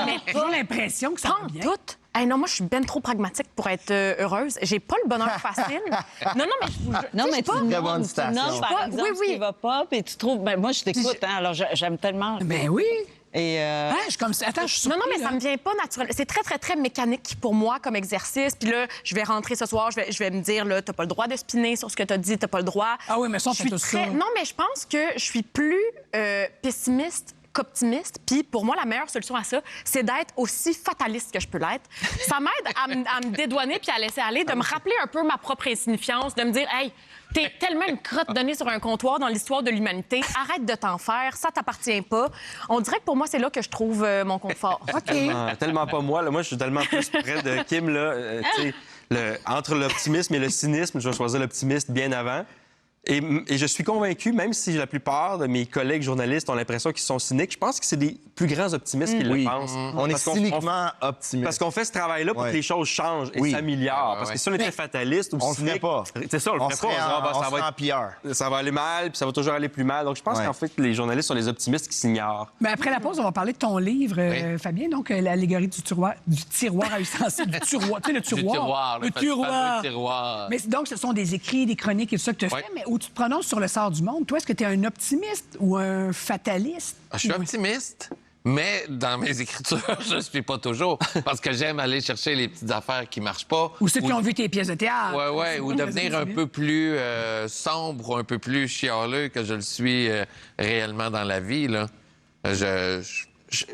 Mais j'ai l'impression que ça va bien. Toutes. Hey, non, moi, je suis bien trop pragmatique pour être heureuse. J'ai pas le bonheur facile. Non, mais tu nommes, par exemple, ce qui va pas, puis tu trouves... Ben, moi, je t'écoute, hein, alors j'aime tellement... Ben oui. Et je suis comme ça. Attends, je suis Non, surpris, mais ça me vient pas naturel. C'est très, très, très mécanique pour moi comme exercice. Puis là, je vais rentrer ce soir, je vais me dire, là, t'as pas le droit de spinner sur ce que t'as dit, t'as pas le droit. Ah oui, mais ça, on fait tout ça. Non, mais je pense que je suis plus pessimiste qu'optimiste. Puis pour moi, la meilleure solution à ça, c'est d'être aussi fataliste que je peux l'être. Ça m'aide à me dédouaner puis à laisser aller, de me rappeler un peu ma propre insignifiance, de me dire, hey, t'es tellement une crotte donnée sur un comptoir dans l'histoire de l'humanité. Arrête de t'en faire, ça t'appartient pas. On dirait que pour moi, c'est là que je trouve mon confort. OK. Tellement pas moi. Là. Moi, je suis tellement plus près de Kim. Là, entre l'optimisme et le cynisme, je vais choisir l'optimiste bien avant. Et je suis convaincu, même si la plupart de mes collègues journalistes ont l'impression qu'ils sont cyniques, je pense que c'est des plus grands optimistes qui le pensent. On est cyniquement optimistes. Parce qu'on fait ce travail-là pour que les choses changent et s'améliorent. Parce que si on était fataliste ou cynique... On le ferait pas. C'est ça, on le ferait pas. On serait en pire. Ça va aller mal, puis ça va toujours aller plus mal. Donc, je pense qu'en fait, les journalistes sont les optimistes qui s'ignorent. Mais après la pause, on va parler de ton livre, Fabien, donc l'allégorie du tiroir à ustensiles. Du tiroir, tu sais, le tiroir. Le tiroir. Mais donc, ce sont des écrits, des chroniques et tout ça que tu fais, mais où tu te prononces sur le sort du monde. Toi, est-ce que tu es un optimiste ou un fataliste? Je suis optimiste. Mais dans mes écritures, je ne suis pas toujours. Parce que j'aime aller chercher les petites affaires qui ne marchent pas. Ou ceux qui ont vu tes pièces de théâtre. Oui, ou devenir un peu plus sombre, un peu plus chialeux que je le suis réellement dans la vie. Là.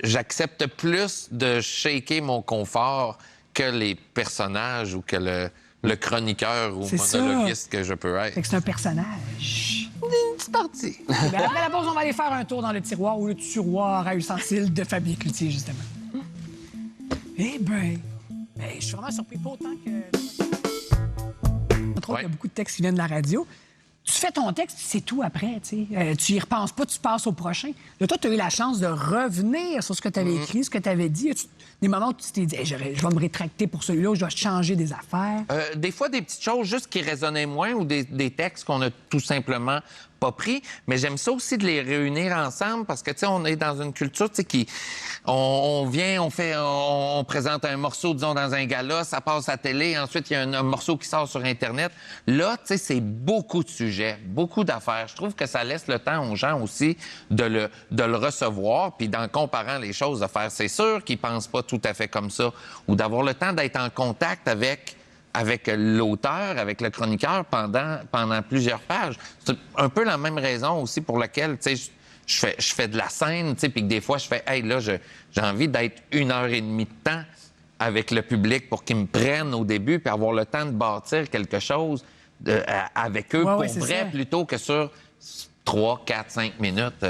J'accepte plus de shaker mon confort que les personnages ou que le chroniqueur ou monologuiste que je peux être. Fait que c'est un personnage. Une petite partie. Bien, après la pause, on va aller faire un tour dans le tiroir ou le tiroir à ustensiles de Fabien Cloutier, justement. Eh bien, je suis vraiment surpris, pas autant que... Entre autres, il y a beaucoup de textes qui viennent de la radio. tu fais ton texte, puis c'est tout après, tu sais. Tu y repenses pas, tu passes au prochain. Là, toi, tu as eu la chance de revenir sur ce que tu avais écrit, ce que tu avais dit. Des moments où tu t'es dit, hey, je vais me rétracter pour celui-là, ou je dois changer des affaires. Des fois, des petites choses juste qui résonnaient moins ou des textes qu'on a tout simplement pas pris. Mais j'aime ça aussi de les réunir ensemble parce que, tu sais, on est dans une culture, tu sais, qui... On vient, on présente un morceau, disons, dans un gala, ça passe à la télé, ensuite, il y a un morceau qui sort sur Internet. Là, tu sais, c'est beaucoup de sujets, beaucoup d'affaires. Je trouve que ça laisse le temps aux gens aussi de le recevoir, puis d'en comparant les choses, de faire, c'est sûr qu'ils pensent pas tout à fait comme ça, ou d'avoir le temps d'être en contact avec l'auteur, avec le chroniqueur pendant plusieurs pages. C'est un peu la même raison aussi pour laquelle, tu sais, je fais de la scène, tu sais, puis que des fois, je fais, hey, là, j'ai envie d'être 1h30 de temps avec le public pour qu'ils me prennent au début, puis avoir le temps de bâtir quelque chose avec eux pour vrai, plutôt que sur 3, 4, 5 minutes.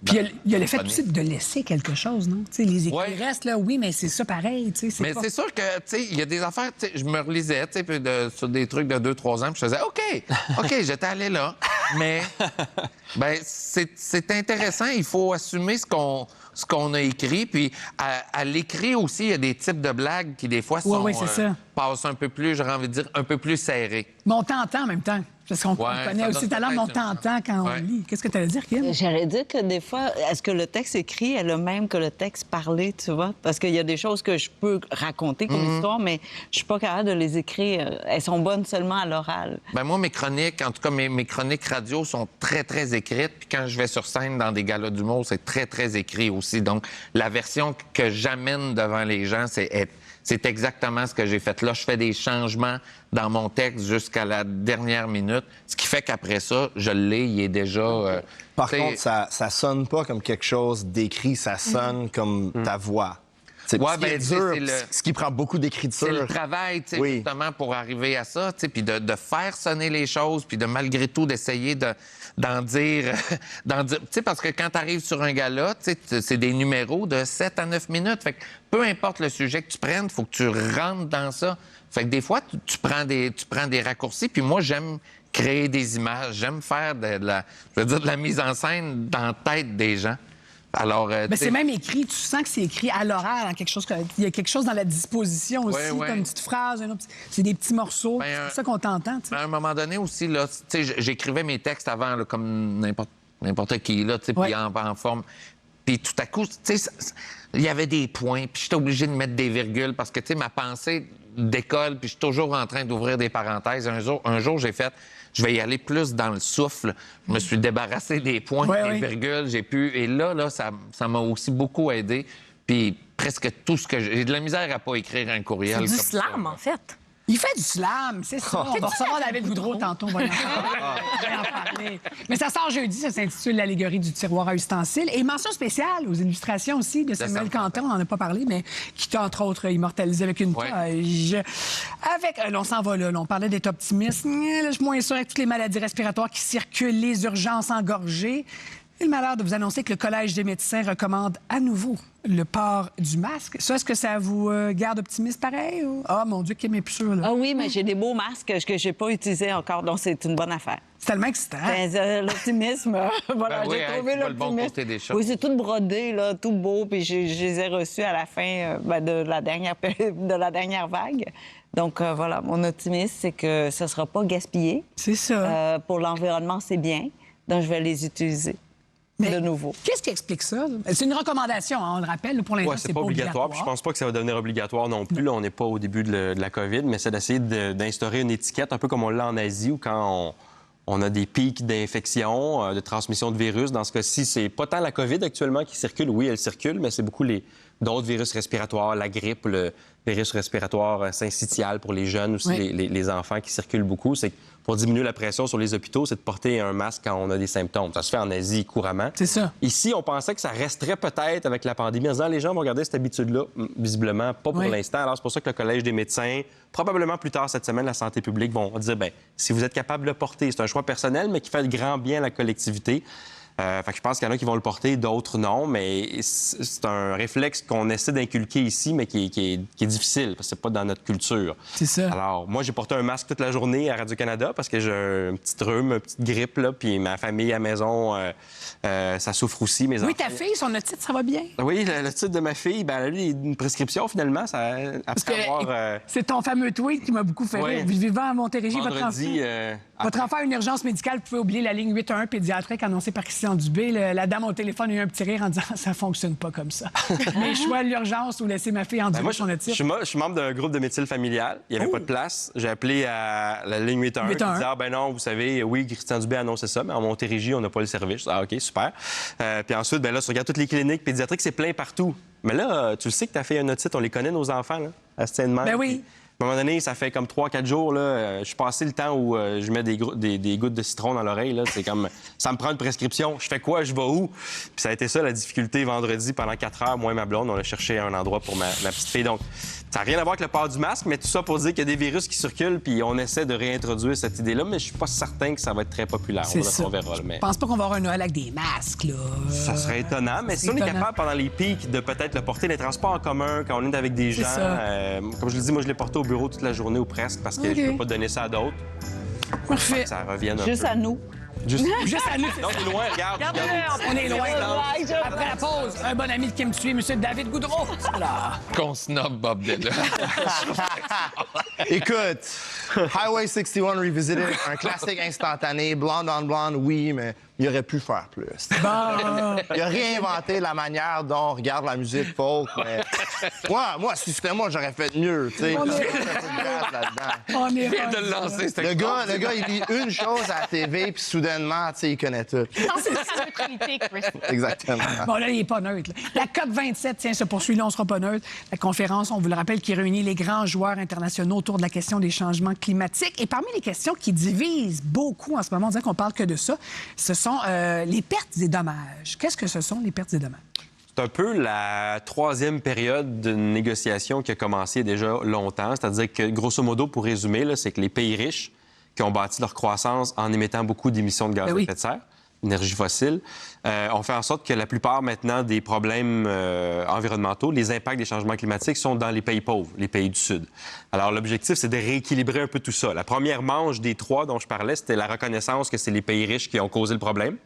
Puis il y a le fait aussi de laisser quelque chose, non? T'sais, les écrits restent là, oui, mais c'est ça pareil. Mais c'est sûr que, tu sais, il y a des affaires, je me relisais, tu sais, sur des trucs de 2-3 ans, puis je faisais, OK, j'étais allé là. Mais, ben, c'est intéressant, il faut assumer ce qu'on a écrit, puis à l'écrit aussi, il y a des types de blagues qui, des fois, passent un peu plus, j'aurais envie de dire, un peu plus serrés. Mais on t'entend en même temps. Parce qu'on connaît aussi talent, mais on t'entend quand on lit. Qu'est-ce que tu allais dire, Kim? J'allais dire que des fois, est-ce que le texte écrit est le même que le texte parlé, tu vois? Parce qu'il y a des choses que je peux raconter comme histoire, mais je suis pas capable de les écrire. Elles sont bonnes seulement à l'oral. Ben moi, mes chroniques, en tout cas, mes chroniques radio sont très, très écrites. Puis quand je vais sur scène dans des galas d'humour, c'est très, très écrit aussi. Donc, la version que j'amène devant les gens, c'est exactement ce que j'ai fait là. Je fais des changements dans mon texte jusqu'à la dernière minute, ce qui fait qu'après ça, je l'ai, il est déjà... Par contre, ça sonne pas comme quelque chose d'écrit, ça sonne comme ta voix. C'est ce qui prend beaucoup d'écriture. C'est le travail, tu sais, justement, pour arriver à ça, tu sais, puis de faire sonner les choses, puis de malgré tout d'essayer d'en dire... tu sais, parce que quand tu arrives sur un gala, tu sais, c'est des numéros de 7 à 9 minutes. Fait que peu importe le sujet que tu prennes, il faut que tu rentres dans ça. Fait que des fois, tu prends des raccourcis, puis moi, j'aime créer des images, j'aime faire de la mise en scène dans la tête des gens. Alors, mais c'est même écrit, tu sens que c'est écrit à l'oral, hein, il y a quelque chose dans la disposition aussi, comme une petite phrase, c'est des petits morceaux, c'est ça qu'on t'entend. À un moment donné aussi, là, j'écrivais mes textes avant là, comme n'importe qui, là, puis en forme. Puis tout à coup, il y avait des points, puis j'étais obligé de mettre des virgules parce que ma pensée décolle, puis je suis toujours en train d'ouvrir des parenthèses. Un jour, j'ai fait... Je vais y aller plus dans le souffle. Je me suis débarrassé des points, des virgules, j'ai pu... Et là, ça m'a aussi beaucoup aidé. Puis presque tout ce que j'ai de la misère à pas écrire un courriel. C'est du slam, en fait. Il fait du slam, c'est ça. On va recevoir David Boudreau tantôt, on va y en parler. Mais ça sort jeudi, ça s'intitule L'allégorie du tiroir à ustensiles. Et mention spéciale aux illustrations aussi de Samuel Quentin, on n'en a pas parlé, mais qui t'a entre autres immortalisé avec une page. On s'en va là, on parlait d'être optimiste. Là, je suis moins sûr avec toutes les maladies respiratoires qui circulent, les urgences engorgées. J'ai le malheur de vous annoncer que le Collège des médecins recommande à nouveau le port du masque. Ça, est-ce que ça vous garde optimiste pareil? Ou... Ah, mon Dieu, Kim est plus sûr, là. Ah oui, mais j'ai des beaux masques que j'ai pas utilisés encore, donc c'est une bonne affaire. C'est tellement excitant. L'optimisme, voilà, j'ai trouvé l'optimisme. Bon côté des choses. Oui, c'est tout brodé, là, tout beau, puis je les ai reçus à la fin de la dernière vague. Donc, voilà, mon optimisme, c'est que ça sera pas gaspillé. C'est ça. Pour l'environnement, c'est bien, donc je vais les utiliser. Mais de nouveau. Qu'est-ce qui explique ça? C'est une recommandation, hein, on le rappelle. Pour l'instant, c'est pas obligatoire. Puis je pense pas que ça va devenir obligatoire non plus. Là, on n'est pas au début de la COVID, mais c'est d'essayer d'instaurer une étiquette, un peu comme on l'a en Asie, où quand on a des pics d'infection, de transmission de virus. Dans ce cas-ci, c'est pas tant la COVID actuellement qui circule. Oui, elle circule, mais c'est beaucoup d'autres virus respiratoires, la grippe, le virus respiratoire syncytial pour les jeunes, aussi les enfants qui circulent beaucoup. C'est pour diminuer la pression sur les hôpitaux, c'est de porter un masque quand on a des symptômes. Ça se fait en Asie couramment. C'est ça. Ici, on pensait que ça resterait peut-être avec la pandémie. En disant, les gens vont garder cette habitude-là. Visiblement, pas pour l'instant. Alors, c'est pour ça que le Collège des médecins, probablement plus tard cette semaine, la santé publique vont dire, bien, si vous êtes capable de le porter, c'est un choix personnel, mais qui fait de grand bien à la collectivité. Fait que je pense qu'il y en a qui vont le porter, d'autres non, mais c'est un réflexe qu'on essaie d'inculquer ici, mais qui est difficile, parce que c'est pas dans notre culture. C'est ça. Alors, moi, j'ai porté un masque toute la journée à Radio-Canada parce que j'ai un petit rhume, une petite grippe, là, puis ma famille à la maison, ça souffre aussi. Mes Oui, enfants... ta fille, son otite, ça va bien? Oui, le titre de ma fille, ben, elle a eu une prescription, finalement, ça, après avoir... C'est ton fameux tweet qui m'a beaucoup fait rire. Vivant à Montérégie, vendredi, votre enfant a une urgence médicale, vous pouvez oublier la ligne 811 pédiatrique annoncée par Christian Dubé. La dame au téléphone a eu un petit rire en disant « ça fonctionne pas comme ça ». Mais choix l'urgence ou laisser ma fille en dire son otite. Je suis membre d'un groupe de médecine familiale. Il n'y avait pas de place. J'ai appelé à la ligne 811 qui disait « Ah ben non, vous savez, oui, Christian Dubé a annoncé ça, mais en Montérégie, on n'a pas le service. » Ah OK, super. Puis ensuite, ben là, tu regardes toutes les cliniques pédiatriques, c'est plein partout. Mais là, tu le sais que tu as fait un otite, on les connaît, nos enfants, là, à ce moment. Ben oui. À un moment donné, ça fait comme 3-4 jours, là, je suis passé le temps où je mets des gouttes de citron dans l'oreille. Là, c'est comme, ça me prend une prescription. Je fais quoi? Je vais où? Puis ça a été ça, la difficulté vendredi, pendant 4 heures, moi et ma blonde, on a cherché un endroit pour ma petite fille. Donc, ça n'a rien à voir avec le port du masque, mais tout ça pour dire qu'il y a des virus qui circulent, puis on essaie de réintroduire cette idée-là, mais je suis pas certain que ça va être très populaire. On verra. Mais... Je pense pas qu'on va avoir un Noël avec des masques, là. Ça serait étonnant, mais si on est capable, pendant les pics, de peut-être le porter les transports en commun, quand on est avec des gens... comme je le dis, moi, je l'ai porté au bureau toute la journée ou presque, parce que je peux pas donner ça à d'autres. Parfait. Ça revienne un Juste peu. à nous. Juste à nous. Non, t'es loin, regarde. On est loin. Après la pause, un bon ami de Kim Thuy, M. David Goudreau. Voilà. Qu'on snob Bob Dylan. Écoute, Highway 61 Revisited, un classique instantané, blonde on blonde, oui, mais il aurait pu faire plus. Bon. Il a réinventé la manière dont on regarde la musique folk, mais moi, si c'était moi, j'aurais fait mieux, tu sais. On est Viens de le lancer, c'était Le gars, il lit une chose à la TV, puis soudainement, tu sais, il connaît tout. Non, c'est la neutralité, Chris. Exactement. Bon, là, il n'est pas neutre. Là. La COP27, tiens, se poursuit. Là, on ne sera pas neutre. La conférence, on vous le rappelle, qui réunit les grands joueurs internationaux autour de la question des changements climatiques. Et parmi les questions qui divisent beaucoup en ce moment, on dirait qu'on parle que de ça, ce sont les pertes et dommages. Qu'est-ce que ce sont, les pertes et dommages? C'est un peu la troisième période de négociation qui a commencé déjà longtemps. C'est-à-dire que, grosso modo, pour résumer, là, c'est que les pays riches qui ont bâti leur croissance en émettant beaucoup d'émissions de gaz à effet de serre, énergie fossile, on fait en sorte que la plupart maintenant des problèmes environnementaux, les impacts des changements climatiques sont dans les pays pauvres, les pays du Sud. Alors l'objectif, c'est de rééquilibrer un peu tout ça. La première manche des 3 dont je parlais, c'était la reconnaissance que c'est les pays riches qui ont causé le problème.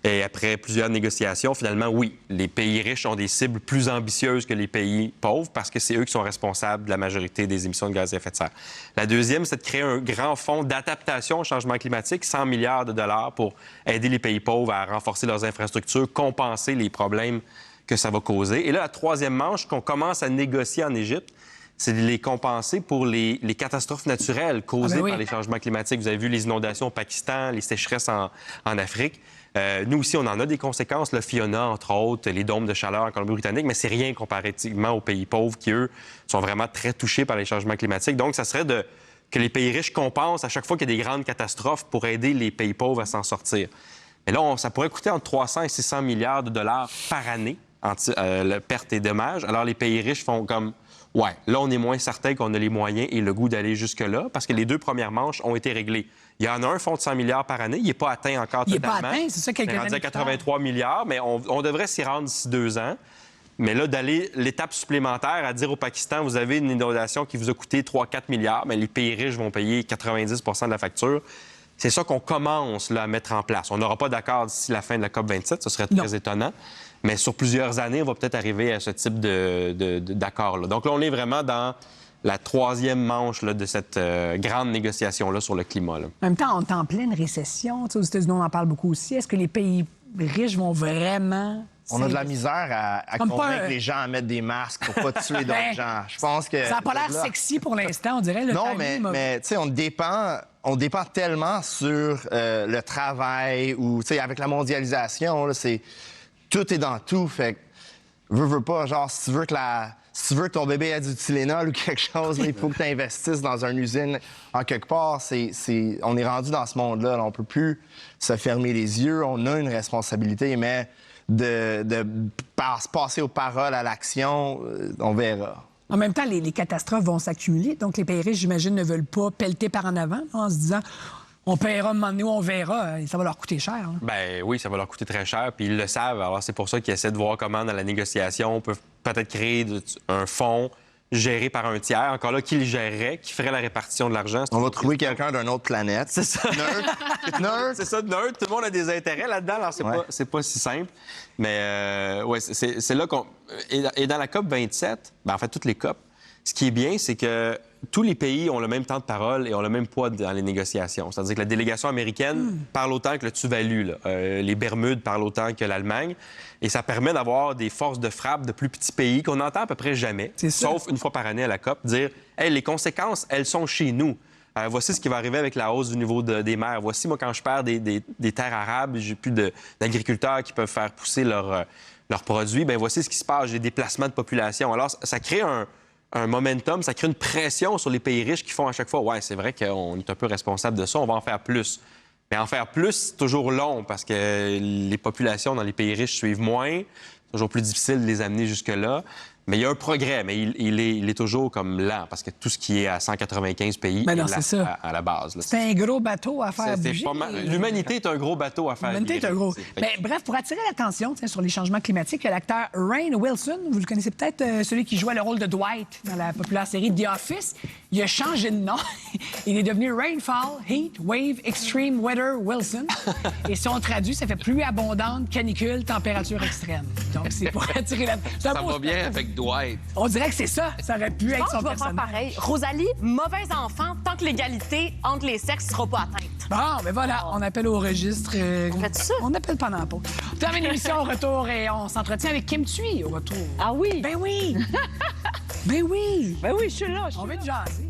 Et après plusieurs négociations, finalement, oui, les pays riches ont des cibles plus ambitieuses que les pays pauvres parce que c'est eux qui sont responsables de la majorité des émissions de gaz à effet de serre. La deuxième, c'est de créer un grand fonds d'adaptation au changement climatique, 100 milliards de dollars pour aider les pays pauvres à renforcer leurs infrastructures, compenser les problèmes que ça va causer. Et là, la troisième manche qu'on commence à négocier en Égypte, c'est de les compenser pour les catastrophes naturelles causées par les changements climatiques. Vous avez vu les inondations au Pakistan, les sécheresses en Afrique. Nous aussi, on en a des conséquences. Le Fiona, entre autres, les dômes de chaleur en Colombie-Britannique, mais c'est rien comparativement aux pays pauvres qui, eux, sont vraiment très touchés par les changements climatiques. Donc, ça serait que les pays riches compensent à chaque fois qu'il y a des grandes catastrophes pour aider les pays pauvres à s'en sortir. Mais là, ça pourrait coûter entre 300 et 600 milliards de dollars par année, pertes et dommages. Alors, les pays riches font comme... Ouais, là, on est moins certain qu'on a les moyens et le goût d'aller jusque-là parce que les 2 premières manches ont été réglées. Il y en a un fonds de 100 milliards par année. Il n'est pas atteint encore totalement. Il n'est pas atteint, c'est ça, quelques années. On est rendu à 83 milliards, mais on devrait s'y rendre d'ici 2 ans. Mais là, d'aller l'étape supplémentaire à dire au Pakistan, vous avez une inondation qui vous a coûté 3-4 milliards, mais les pays riches vont payer 90 de la facture. C'est ça qu'on commence là, à mettre en place. On n'aura pas d'accord d'ici la fin de la COP27, ce serait très étonnant. Mais sur plusieurs années, on va peut-être arriver à ce type d'accord-là. Donc là, on est vraiment dans la troisième manche là, de cette grande négociation-là sur le climat. Là. En même temps, on est en pleine récession. Aux États-Unis, on en parle beaucoup aussi. Est-ce que les pays riches vont vraiment... On a de la misère à convaincre les gens à mettre des masques pour pas tuer d'autres gens. Je pense que... Ça n'a pas l'air sexy pour l'instant, on dirait. Non, mais tu sais, on dépend tellement sur le travail ou, tu sais, avec la mondialisation, là, tout est dans tout. Fait que, veux pas, genre, si tu veux que ton bébé ait du Tylenol ou quelque chose, là, il faut que tu investisses dans une usine en quelque part. On est rendu dans ce monde-là. Là. On peut plus se fermer les yeux. On a une responsabilité, mais de passer aux paroles à l'action, on verra. En même temps, les catastrophes vont s'accumuler. Donc, les pays riches, j'imagine, ne veulent pas pelleter par en avant en se disant On paiera un moment donné où on verra. Ça va leur coûter cher. Là. Ben oui, ça va leur coûter très cher, puis ils le savent. Alors, c'est pour ça qu'ils essaient de voir comment, dans la négociation, on peut peut-être créer un fonds géré par un tiers. Encore là, qui le gérerait, qui ferait la répartition de l'argent. On va trouver quelqu'un d'une autre planète. C'est ça. Nerd. C'est ça, nerd. Tout le monde a des intérêts là-dedans, alors c'est pas si simple. Mais ouais, c'est là qu'on... Et dans la COP 27, ben, en fait, toutes les COP, ce qui est bien, c'est que tous les pays ont le même temps de parole et ont le même poids dans les négociations. C'est-à-dire que la délégation américaine parle autant que le Tuvalu. Les Bermudes parlent autant que l'Allemagne. Et ça permet d'avoir des forces de frappe de plus petits pays qu'on n'entend à peu près jamais, sauf une fois par année à la COP, dire « Hey, les conséquences, elles sont chez nous. Voici ce qui va arriver avec la hausse du niveau des mers. Voici, moi, quand je perds des terres arables, j'ai plus d'agriculteurs qui peuvent faire pousser leurs produits. Bien, voici ce qui se passe. J'ai des déplacements de population. » Alors, ça crée un momentum, ça crée une pression sur les pays riches qui font à chaque fois « Ouais, c'est vrai qu'on est un peu responsable de ça, on va en faire plus. » Mais en faire plus, c'est toujours long parce que les populations dans les pays riches suivent moins. C'est toujours plus difficile de les amener jusque-là. Mais il y a un progrès, mais il est toujours comme lent parce que tout ce qui est à 195 pays non, est c'est là, à la base. C'est un gros bateau à faire bouger. L'humanité est un gros bateau à faire L'humanité est un gros. Mais bref, pour attirer l'attention sur les changements climatiques, il y a l'acteur Rainn Wilson. Vous le connaissez peut-être, celui qui jouait le rôle de Dwight dans la populaire série The Office. Il a changé de nom. Il est devenu Rainfall, Heat, Wave, Extreme Weather Wilson. Et si on traduit, ça fait pluie abondante, canicule, température extrême. Donc, c'est pour attirer l'attention. Ça va bien avec Dwight. On dirait que c'est ça. Ça aurait pu être son Je vais faire personnage. pareil. Rosalie, mauvais enfant tant que l'égalité entre les sexes ne sera pas atteinte. Bon, ben voilà, on appelle au registre. On fait ça? On appelle pendant la pause. On termine l'émission au retour et on s'entretient avec Kim Thuy au retour. Ah oui? Ben oui! Ben oui! Ben oui, je suis là. On veut te jaser.